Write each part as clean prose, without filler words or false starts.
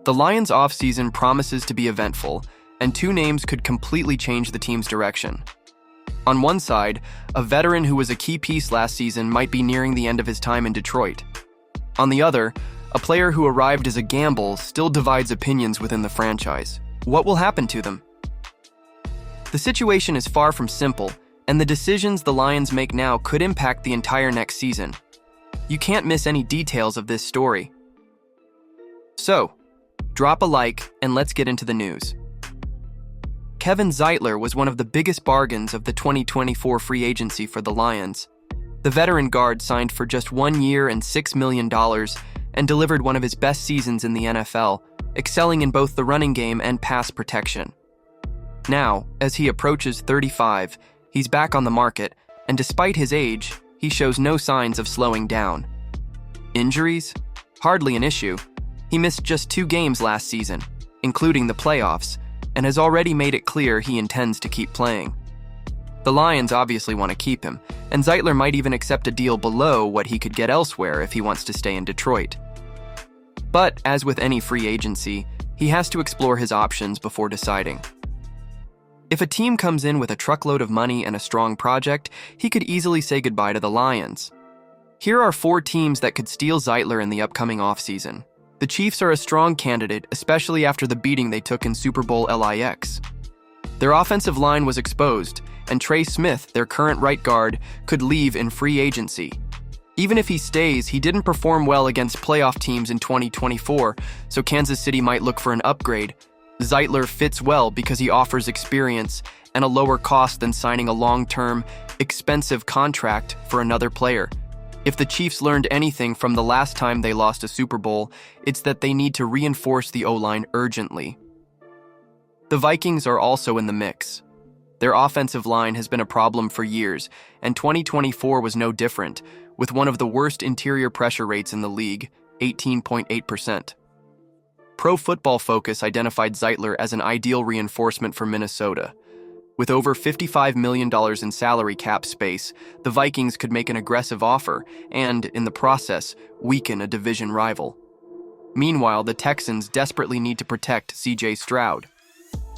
The Lions' offseason promises to be eventful, and two names could completely change the team's direction. On one side, a veteran who was a key piece last season might be nearing the end of his time in Detroit. On the other, a player who arrived as a gamble still divides opinions within the franchise. What will happen to them? The situation is far from simple, and the decisions the Lions make now could impact the entire next season. You can't miss any details of this story. So, drop a like and let's get into the news. Kevin Zeitler was one of the biggest bargains of the 2024 free agency for the Lions. The veteran guard signed for just 1 year and $6 million and delivered one of his best seasons in the NFL, excelling in both the running game and pass protection. Now, as he approaches 35, he's back on the market, and despite his age, he shows no signs of slowing down. Injuries? Hardly an issue. He missed just 2 games last season, including the playoffs, and has already made it clear he intends to keep playing. The Lions obviously want to keep him, and Zeitler might even accept a deal below what he could get elsewhere if he wants to stay in Detroit. But, as with any free agency, he has to explore his options before deciding. If a team comes in with a truckload of money and a strong project, he could easily say goodbye to the Lions. Here are 4 teams that could steal Zeitler in the upcoming offseason. The Chiefs are a strong candidate, especially after the beating they took in Super Bowl LIX. Their offensive line was exposed, and Trey Smith, their current right guard, could leave in free agency. Even if he stays, he didn't perform well against playoff teams in 2024, so Kansas City might look for an upgrade. Zeitler fits well because he offers experience and a lower cost than signing a long-term, expensive contract for another player. If the Chiefs learned anything from the last time they lost a Super Bowl, it's that they need to reinforce the O-line urgently. The Vikings are also in the mix. Their offensive line has been a problem for years, and 2024 was no different, with one of the worst interior pressure rates in the league, 18.8%. Pro Football Focus identified Zeitler as an ideal reinforcement for Minnesota. With over $55 million in salary cap space, the Vikings could make an aggressive offer and, in the process, weaken a division rival. Meanwhile, the Texans desperately need to protect C.J. Stroud.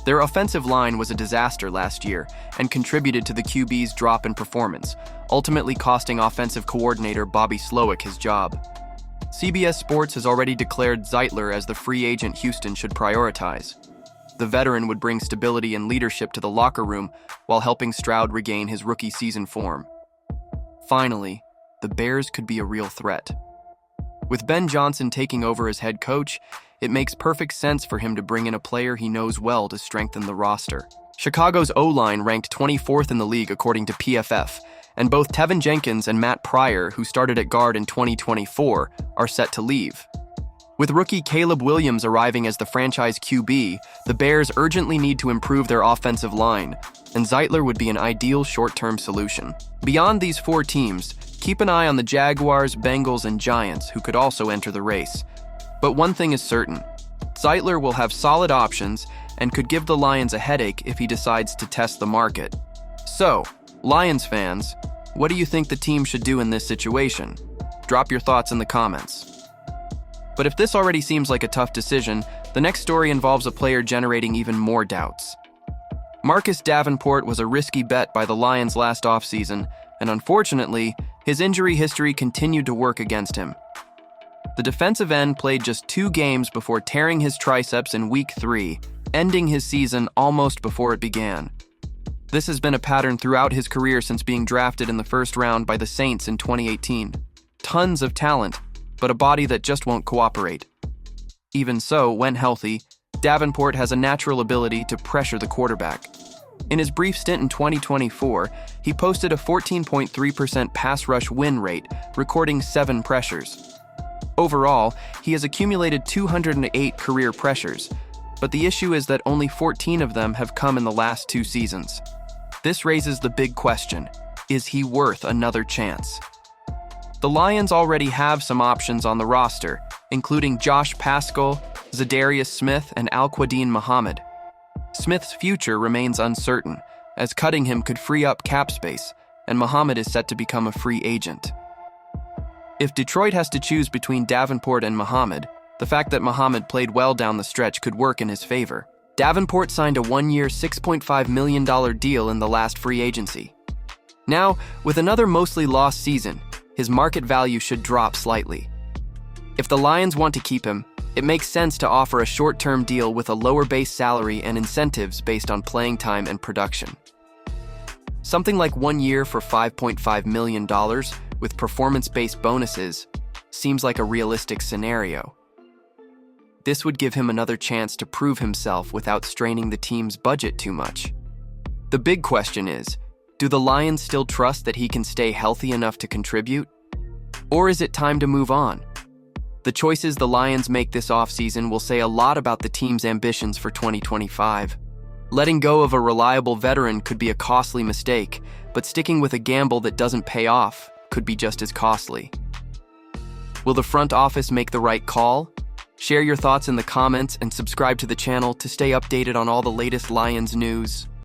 Their offensive line was a disaster last year and contributed to the QB's drop in performance, ultimately costing offensive coordinator Bobby Slowick his job. CBS Sports has already declared Zeitler as the free agent Houston should prioritize. The veteran would bring stability and leadership to the locker room while helping Stroud regain his rookie season form. Finally, the Bears could be a real threat. With Ben Johnson taking over as head coach, it makes perfect sense for him to bring in a player he knows well to strengthen the roster. Chicago's O-line ranked 24th in the league according to PFF, and both Tevin Jenkins and Matt Pryor, who started at guard in 2024, are set to leave. With rookie Caleb Williams arriving as the franchise QB, the Bears urgently need to improve their offensive line, and Zeitler would be an ideal short-term solution. Beyond these 4 teams, keep an eye on the Jaguars, Bengals, and Giants, who could also enter the race. But one thing is certain, Zeitler will have solid options and could give the Lions a headache if he decides to test the market. So, Lions fans, what do you think the team should do in this situation? Drop your thoughts in the comments. But if this already seems like a tough decision, the next story involves a player generating even more doubts. Marcus Davenport was a risky bet by the Lions last offseason, and unfortunately, his injury history continued to work against him. The defensive end played just 2 games before tearing his triceps in Week 3, ending his season almost before it began. This has been a pattern throughout his career since being drafted in the first round by the Saints in 2018. Tons of talent, but a body that just won't cooperate. Even so, when healthy, Davenport has a natural ability to pressure the quarterback. In his brief stint in 2024, he posted a 14.3% pass rush win rate, recording 7 pressures. Overall, he has accumulated 208 career pressures, but the issue is that only 14 of them have come in the last 2 seasons. This raises the big question, is he worth another chance? The Lions already have some options on the roster, including Josh Paschal, Zadarius Smith, and Al-Quadin Muhammad. Smith's future remains uncertain, as cutting him could free up cap space, and Muhammad is set to become a free agent. If Detroit has to choose between Davenport and Muhammad, The fact that Muhammad played well down the stretch could work in his favor. Davenport signed a one-year, $6.5 million deal in the last free agency. Now, with another mostly lost season, his market value should drop slightly. If the Lions want to keep him, it makes sense to offer a short-term deal with a lower base salary and incentives based on playing time and production. Something like 1 year for $5.5 million with performance-based bonuses seems like a realistic scenario. This would give him another chance to prove himself without straining the team's budget too much. The big question is, do the Lions still trust that he can stay healthy enough to contribute? Or is it time to move on? The choices the Lions make this offseason will say a lot about the team's ambitions for 2025. Letting go of a reliable veteran could be a costly mistake, but sticking with a gamble that doesn't pay off could be just as costly. Will the front office make the right call? Share your thoughts in the comments and subscribe to the channel to stay updated on all the latest Lions news.